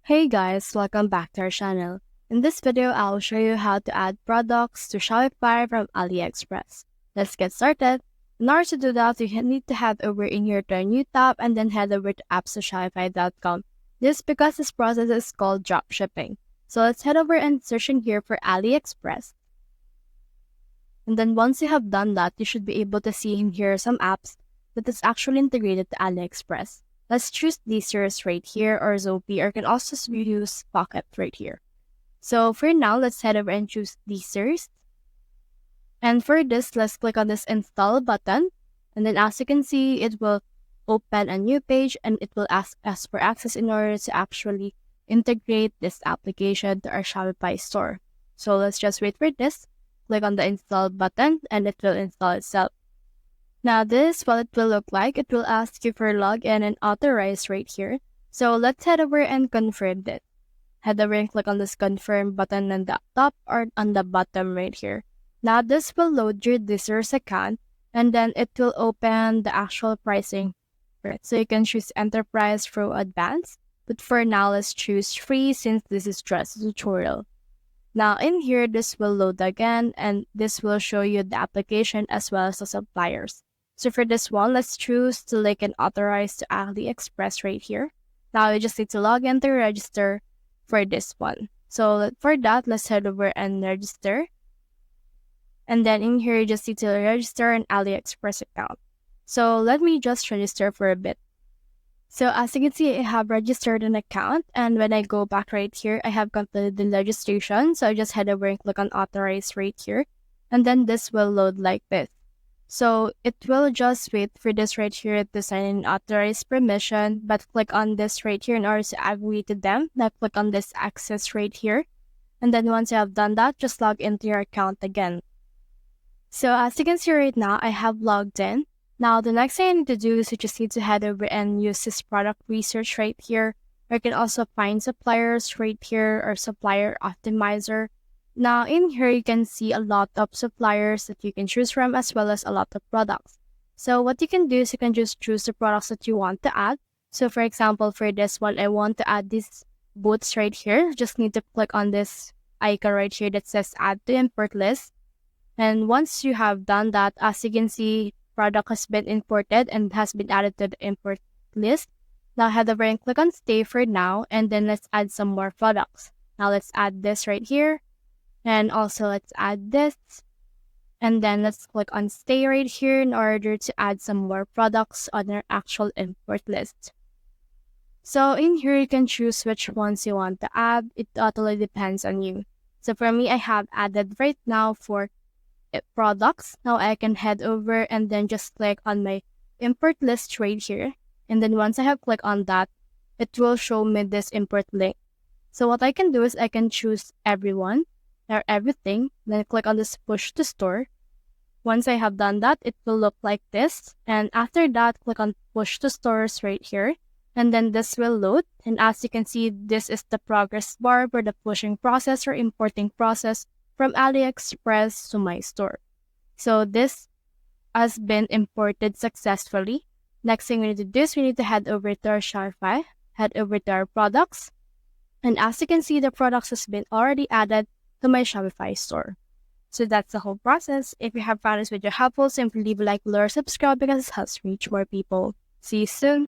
Hey guys, welcome back to our channel. In this video, I'll show you how to add products to Shopify from Aliexpress. Let's get started. In order to do that, you need to head over in here to a new tab and then head over to apps.shopify.com. This because this process is called drop shipping. So let's head over and search in here for Aliexpress. And then once you have done that, you should be able to see in here some apps that is actually integrated to Aliexpress. Let's choose Desers right here or Zopi, or you can also use Pocket right here. So for now, let's head over and choose Desers. And for this, let's click on this install button. And then as you can see, it will open a new page and it will ask us for access in order to actually integrate this application to our Shopify store. So let's just wait for this. Click on the install button and it will install itself. Now this is what it will look like. It will ask you for login and authorize right here. So let's head over and confirm this. Head over and click on this confirm button on the top or on the bottom right here. Now this will load your Desers account and then it will open the actual pricing. So you can choose enterprise through advanced. But for now, let's choose free since this is just a tutorial. Now in here, this will load again and this will show you the application as well as the suppliers. So for this one, let's choose to link and authorize to Aliexpress right here. Now you just need to log in to register for this one. So for that, let's head over and register. And then in here, you just need to register an Aliexpress account. So let me just register for a bit. So as you can see, I have registered an account, and when I go back right here, I have completed the registration. So I just head over and click on authorize right here, and then this will load like this. So it will just wait for this right here to sign in authorize permission, but click on this right here in order to agree to them. Now click on this access right here, and then once you have done that, just log into your account again. So as you can see right now, I have logged in. Now, the next thing I need to do is you just need to head over and use this product research right here. Or you can also find suppliers right here or supplier optimizer. Now, in here, you can see a lot of suppliers that you can choose from as well as a lot of products. So what you can do is you can just choose the products that you want to add. So for example, for this one, I want to add these boots right here. Just need to click on this icon right here that says add to import list. And once you have done that, as you can see, product has been imported and has been added to the import list. Now head over and click on stay for now, and then let's add some more products. Now let's add this right here, and also let's add this, and then let's click on stay right here in order to add some more products on our actual import list. So in here, you can choose which ones you want to add. It totally depends on you. So for me, I have added right now for products. Now I can head over and then just click on my import list right here. And then once I have clicked on that, it will show me this import link. So what I can do is I can choose everyone or everything. Then click on this push to store. Once I have done that, it will look like this. And after that, click on push to stores right here. And then this will load. And as you can see, this is the progress bar for the pushing process or importing process from Aliexpress to my store. So this has been imported successfully. Next thing we need to do is we need to head over to our Shopify, head over to our products. And as you can see, the products has been already added to my Shopify store. So that's the whole process. If you have found this video helpful, simply leave a like below or subscribe because it helps reach more people. See you soon.